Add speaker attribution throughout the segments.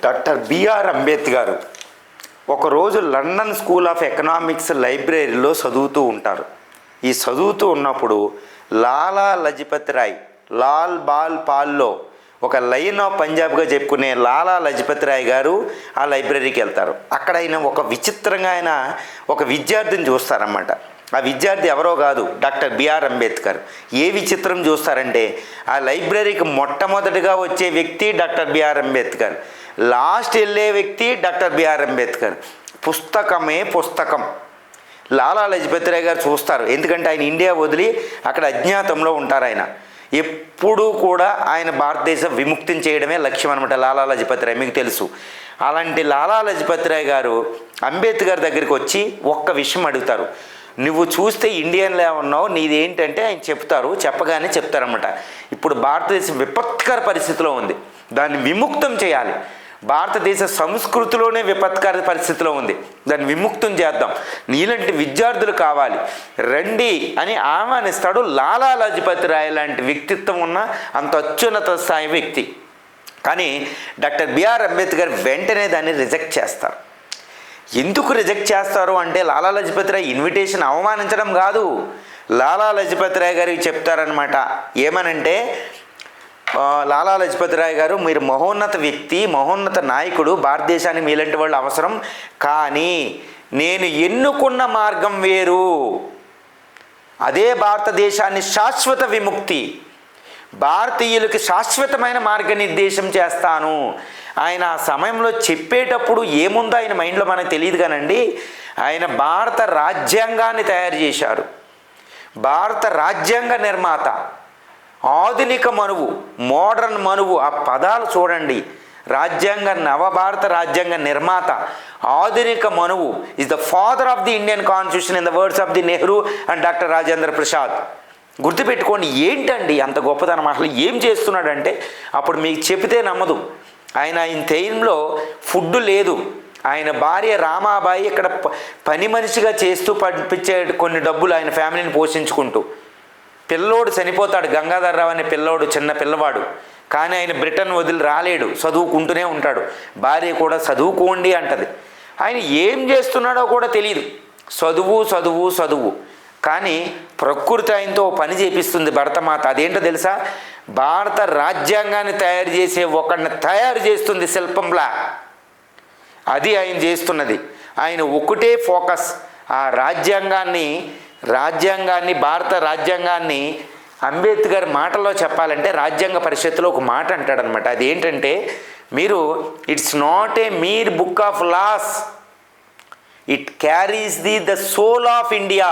Speaker 1: Doctor BR Ambedkar ఒకరోజు London school of economics లైబ్రరీలో చదువుతూ ఉంటారు. ఈ చదువుతూ ఉన్నప్పుడు లాలా లజపత్ రాయ్, లాల్ బాల్ పాల్లో ఒక లయన్ ఆఫ్ పంజాబ్గా చెప్పుకునే లాలా లజపత్ రాయ్ గారు ఆ లైబ్రరీకి వెళ్తారు. అక్కడ ఆయన ఒక విచిత్రంగా ఒక విద్యార్థిని చూస్తారన్నమాట. ఆ విద్యార్థి ఎవరో కాదు, డాక్టర్ బిఆర్ అంబేద్కర్. ఏ విచిత్రం చూస్తారంటే ఆ లైబ్రరీకి మొట్టమొదటిగా వచ్చే వ్యక్తి డాక్టర్ బిఆర్ అంబేద్కర్, లాస్ట్ వెళ్ళే వ్యక్తి డాక్టర్ బిఆర్ అంబేద్కర్. పుస్తకమే పుస్తకం. లాలా లజపత్ రాయ్ గారు చూస్తారు, ఎందుకంటే ఆయన ఇండియా వదిలి అక్కడ అజ్ఞాతంలో ఉంటారు. ఆయన ఎప్పుడూ కూడా ఆయన భారతదేశ విముక్తిని చేయడమే లక్ష్యం అనమాట లాలా లజపత్ రాయ్, మీకు తెలుసు. అలాంటి లాలా లజపత్ రాయ్ గారు అంబేద్కర్ దగ్గరికి వచ్చి ఒక్క విషయం అడుగుతారు. నువ్వు చూస్తే ఇండియన్లా ఉన్నావు, నీదేంటంటే ఆయన చెప్పగానే చెప్తారన్నమాట. ఇప్పుడు భారతదేశం విపత్కర పరిస్థితిలో ఉంది, దాన్ని విముక్తం చేయాలి. భారతదేశ సంస్కృతిలోనే విపత్కర పరిస్థితిలో ఉంది, దాన్ని విముక్తం చేద్దాం, నీలాంటి విద్యార్థులు కావాలి, రండి అని ఆహ్వానిస్తాడు. లాలా లజపత్ రాయ్ లాంటి వ్యక్తిత్వం ఉన్న అంత అత్యున్నత స్థాయి వ్యక్తి. కానీ డాక్టర్ బిఆర్ అంబేద్కర్ వెంటనే దాన్ని రిజెక్ట్ చేస్తారు. ఎందుకు రిజెక్ట్ చేస్తారు అంటే లాలా లజపత్ రాయ్ ఇన్విటేషన్ అవమానించడం కాదు. లాలా లజపత్ రాయ్ గారికి చెప్తారనమాట, ఏమనంటే లాలా లజపత్ రాయ్ గారు, మీరు మహోన్నత వ్యక్తి, మహోన్నత నాయకుడు, భారతదేశానికి మీలాంటి వాళ్ళు అవసరం, కానీ నేను ఎన్నుకున్న మార్గం వేరు, అదే భారతదేశాన్ని శాశ్వత విముక్తి, భారతీయులకు శాశ్వతమైన మార్గనిర్దేశం చేస్తాను. ఆయన ఆ సమయంలో చెప్పేటప్పుడు ఏముందో ఆయన మైండ్లో మనకు తెలియదు కానండి, ఆయన భారత రాజ్యాంగాన్ని తయారు చేశారు. భారత రాజ్యాంగ నిర్మాత, ఆధునిక మనువు, మోడర్న్ మనువు, ఆ పదాలు చూడండి. నవభారత రాజ్యాంగ నిర్మాత, ఆధునిక మనువు, is the father of the Indian constitution in the words of the Nehru and doctor Rajendra Prasad. గుర్తుపెట్టుకోండి, ఏంటండి అంత గొప్పతనం, అసలు ఏం చేస్తున్నాడంటే అప్పుడు మీకు చెబితే నమ్మదు. ఆయన టైంలో ఫుడ్ లేదు, ఆయన భార్య రామాబాయి ఇక్కడ పని మనిషిగా చేస్తూ పంపించే కొన్ని డబ్బులు ఆయన ఫ్యామిలీని పోషించుకుంటూ. పిల్లోడు చనిపోతాడు, గంగాధర్రావు అనే పిల్లోడు, చిన్న పిల్లవాడు. కానీ ఆయన బ్రిటన్ వదిలి రాలేడు, చదువుకుంటూనే ఉంటాడు. భార్య కూడా చదువుకోండి అంటది. ఆయన ఏం చేస్తున్నాడో కూడా తెలియదు, చదువు చదువు చదువు. కానీ ప్రకృతి ఆయనతో పని చేపిస్తుంది భరతమాత. అదేంటో తెలుసా, భారత రాజ్యాంగాన్ని తయారు చేసే ఒకరిని తయారు చేస్తుంది శిల్పంలా. అది ఆయన చేస్తున్నది. ఆయన ఒకటే ఫోకస్, ఆ రాజ్యాంగాన్ని భారత రాజ్యాంగాన్ని అంబేద్కర్ మాటల్లో చెప్పాలంటే రాజ్యాంగ పరిషత్తులో ఒక మాట అంటాడనమాట. అదేంటంటే, మీరు it's not a mere book of laws, it carries the soul of India,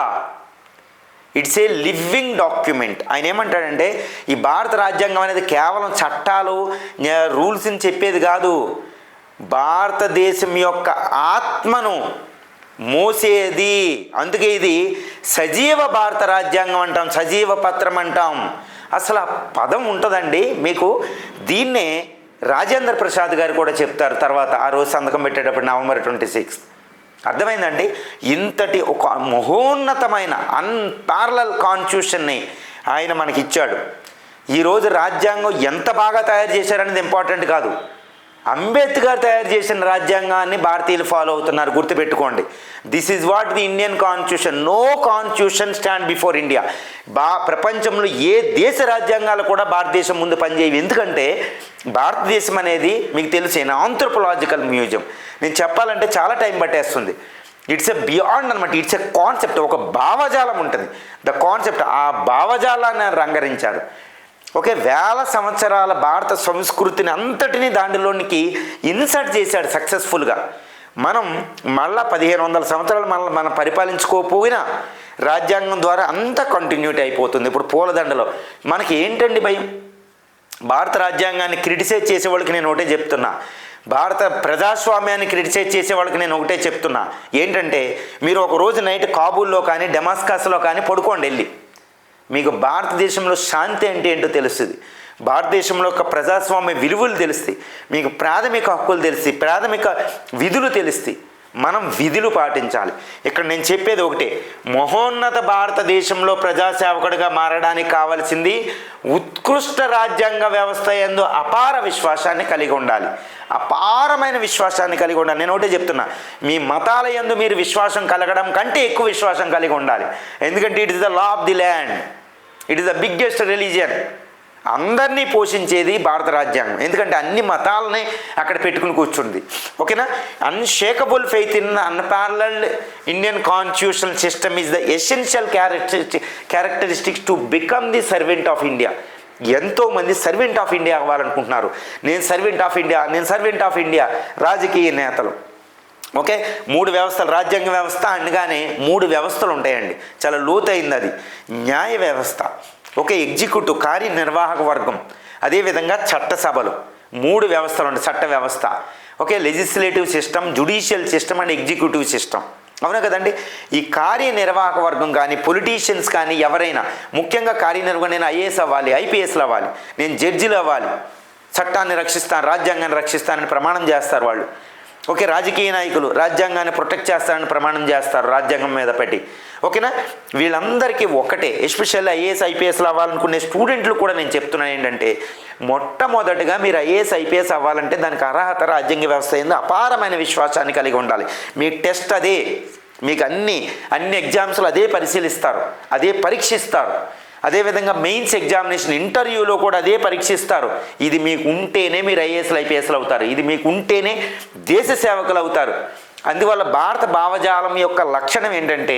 Speaker 1: it's a living document. ఆయన ఏమంటాడంటే, ఈ భారత రాజ్యాంగం అనేది కేవలం చట్టాలు రూల్స్ని చెప్పేది కాదు, భారతదేశం యొక్క ఆత్మను మోసేది. అందుకే ఇది సజీవ భారత రాజ్యాంగం అంటాం, సజీవ పత్రం అంటాం. అసలు ఆ పదం ఉంటుందండి మీకు. దీన్నే రాజేంద్ర ప్రసాద్ గారు కూడా చెప్తారు తర్వాత, ఆ రోజు సంతకం పెట్టేటప్పుడు నవంబర్ 26. అర్థమైందండి, ఇంతటి ఒక మహోన్నతమైన అన్పారలల్ కాన్స్టిట్యూషన్ని ఆయన మనకి ఇచ్చాడు. ఈరోజు రాజ్యాంగం ఎంత బాగా తయారు చేశారనేది ఇంపార్టెంట్ కాదు, అంబేద్కర్ తయారు చేసిన రాజ్యాంగాన్ని భారతీయులు ఫాలో అవుతున్నారు. గుర్తుపెట్టుకోండి, this is what the Indian constitution. No constitution stand before India. ప్రపంచంలో ఏ దేశ రాజ్యాంగాలు కూడా భారతదేశం ముందు పనిచేయవు. ఎందుకంటే భారతదేశం అనేది మీకు తెలిసిన ఆంథ్రోపోలాజికల్ మ్యూజియం. నేను చెప్పాలంటే చాలా టైం పట్టేస్తుంది. ఇట్స్ ఎ బియాండ్ అనమాట, ఇట్స్ ఎ కాన్సెప్ట్, ఒక భావజాలం ఉంటుంది. ద కాన్సెప్ట్, ఆ భావజాలాన్ని రంగరించారు. ఒకే వేల సంవత్సరాల భారత సంస్కృతిని అంతటినీ దాంట్లోనికి ఇన్సర్ట్ చేశాడు సక్సెస్ఫుల్గా. మనం మళ్ళా 1500 సంవత్సరాలు మనం పరిపాలించుకోకపోయినా రాజ్యాంగం ద్వారా అంతా కంటిన్యూటీ అయిపోతుంది. ఇప్పుడు పూలదండలో మనకి ఏంటండి భయం? భారత రాజ్యాంగాన్ని క్రిటిసైజ్ చేసే వాళ్ళకి నేను ఒకటే చెప్తున్నా, భారత ప్రజాస్వామ్యాన్ని క్రిటిసైజ్ చేసే వాళ్ళకి నేను ఒకటే చెప్తున్నా, ఏంటంటే మీరు ఒక రోజు నైట్ కాబూల్లో కానీ డెమాస్కస్లో కానీ పడుకోండి వెళ్ళి, మీకు భారతదేశంలో శాంతి అంటే ఏంటో తెలుస్తుంది, భారతదేశంలో ఒక ప్రజాస్వామ్య విలువలు తెలుస్తాయి, మీకు ప్రాథమిక హక్కులు తెలుస్తాయి, ప్రాథమిక విధులు తెలుస్తాయి. మనం విధులు పాటించాలి. ఇక్కడ నేను చెప్పేది ఒకటే, మహోన్నత భారతదేశంలో ప్రజాసేవకుడిగా మారడానికి కావాల్సింది ఉత్కృష్ట రాజ్యాంగ వ్యవస్థ యందు అపార విశ్వాసాన్ని కలిగి ఉండాలి. అపారమైన విశ్వాసాన్ని కలిగి ఉండాలి. నేను ఒకటే చెప్తున్నా, మీ మతాల యందు మీరు విశ్వాసం కలగడం కంటే ఎక్కువ విశ్వాసం కలిగి ఉండాలి. ఎందుకంటే it is the law of the land, it is the biggest religion. అందరినీ పోషించేది భారత రాజ్యాంగం. ఎందుకంటే అన్ని మతాలని అక్కడ పెట్టుకుని కూర్చుంది. ఓకేనా? Unshakeable faith in unparalleled Indian constitutional system is the essential characteristics to become the servant of India. ఎంతోమంది సర్వెంట్ ఆఫ్ ఇండియా అవ్వాలనుకుంటున్నారు. నేను సర్వెంట్ ఆఫ్ ఇండియా, నేను సర్వెంట్ ఆఫ్ ఇండియా. రాజకీయ నేతలు ఓకే, 3 వ్యవస్థలు, రాజ్యాంగ వ్యవస్థ అనగానే 3 వ్యవస్థలు ఉంటాయండి. చాలా లోతైంది అది. న్యాయ వ్యవస్థ, ఓకే, ఎగ్జిక్యూటివ్ కార్యనిర్వాహక వర్గం, అదేవిధంగా చట్టసభలు, 3 వ్యవస్థలు ఉంటాయి. చట్ట వ్యవస్థ, okay, legislative system, judicial system and executive system. అవునా కదండి? ఈ కార్యనిర్వాహక వర్గం కానీ, పొలిటీషియన్స్ కానీ ఎవరైనా, ముఖ్యంగా కార్యనిర్వహణ, నేను ఐఏఎస్ అవ్వాలి, ఐపీఎస్లు అవ్వాలి, నేను జడ్జిలు అవ్వాలి, చట్టాన్ని రక్షిస్తాను, రాజ్యాంగాన్ని రక్షిస్తానని ప్రమాణం చేస్తారు వాళ్ళు. ఓకే, రాజకీయ నాయకులు రాజ్యాంగాన్ని ప్రొటెక్ట్ చేస్తారని ప్రమాణం చేస్తారు రాజ్యాంగం మీద పెట్టి. ఓకేనా? వీళ్ళందరికీ ఒకటే, ఎస్పెషల్లీ ఐఏఎస్ ఐపీఎస్లు అవ్వాలనుకునే స్టూడెంట్లు కూడా నేను చెప్తున్నాను ఏంటంటే, మొట్టమొదటిగా మీరు ఐఏఎస్ ఐపీఎస్ అవ్వాలంటే దానికి అర్హత రాజ్యాంగ వ్యవస్థ ఏందో అపారమైన విశ్వాసాన్ని కలిగి ఉండాలి. మీ టెస్ట్ అదే, మీకు అన్ని ఎగ్జామ్స్లో అదే పరిశీలిస్తారు, అదే పరీక్షిస్తారు. అదేవిధంగా మెయిన్స్ ఎగ్జామినేషన్, ఇంటర్వ్యూలో కూడా అదే పరీక్షిస్తారు. ఇది మీకు ఉంటేనే మీరు ఐఏఎస్లు ఐపీఎస్లు అవుతారు, ఇది మీకు ఉంటేనే దేశ సేవకులు అవుతారు. అందువల్ల భారత భావజాలం యొక్క లక్షణం ఏంటంటే,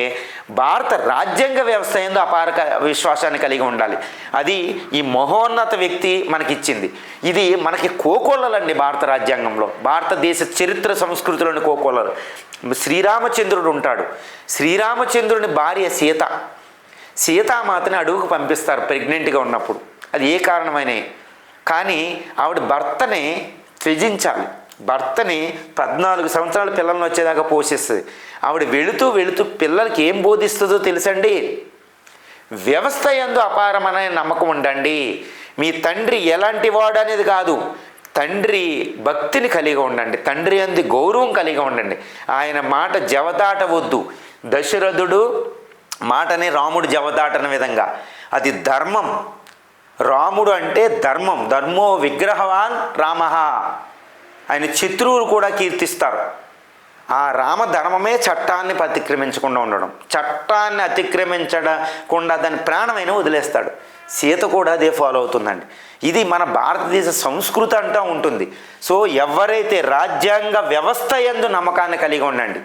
Speaker 1: భారత రాజ్యాంగ వ్యవస్థ యందు అపార విశ్వాసాన్ని కలిగి ఉండాలి. అది ఈ మహోన్నత వ్యక్తి మనకిచ్చింది. ఇది మనకి కోకొల్లలండి భారత రాజ్యాంగంలో, భారతదేశ చరిత్ర సంస్కృతిలోని కోకొల్లలు. శ్రీరామచంద్రుడు ఉంటాడు. శ్రీరామచంద్రుని భార్య సీతామాతని అడవుకు పంపిస్తారు ప్రెగ్నెంట్గా ఉన్నప్పుడు. అది ఏ కారణమైనా కానీ ఆవిడ భర్తని త్యజించాలి. భర్తని 14 సంవత్సరాల పిల్లలను వచ్చేదాకా పోషిస్తుంది. ఆవిడ వెళుతూ పిల్లలకి ఏం బోధిస్తుందో తెలుసండి? వ్యవస్థ యందు అపారమైన నమ్మకం ఉండండి. మీ తండ్రి ఎలాంటి వాడు అనేది కాదు, తండ్రి భక్తిని కలిగి ఉండండి, తండ్రి యందు గౌరవం కలిగి ఉండండి. ఆయన మాట జవదాటవద్దు. దశరథుడు మాటని రాముడు జవదాటన విధంగా అది ధర్మం. రాముడు అంటే ధర్మం, ధర్మో విగ్రహవాన్ రామ. ఆయన శత్రువులు కూడా కీర్తిస్తారు. ఆ రామధర్మమే చట్టాన్ని అతిక్రమించకుండా ఉండడం, చట్టాన్ని అతిక్రమించకుండా దాని ప్రాణమైన వదిలేస్తాడు. సీత కూడా అదే ఫాలో అవుతుందండి. ఇది మన భారతదేశ సంస్కృతి అంటూ ఉంటుంది. సో ఎవరైతే రాజ్యాంగ వ్యవస్థ యందు నమ్మకాన్ని కలిగి ఉండండి.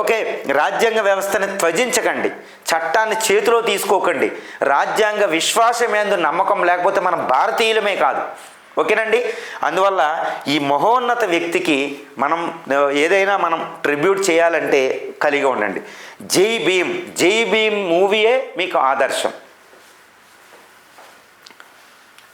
Speaker 1: ఓకే, రాజ్యాంగ వ్యవస్థని త్యజించకండి, చట్టాన్ని చేతిలో తీసుకోకండి. రాజ్యాంగ విశ్వాసం యందు నమ్మకం లేకపోతే మనం భారతీయులమే కాదు. ఓకేనండి? అందువల్ల ఈ మహోన్నత వ్యక్తికి మనం ఏదైనా మనం ట్రిబ్యూట్ చేయాలంటే కలిగి ఉండండి. జై భీమ్ మూవీయే మీకు ఆదర్శం.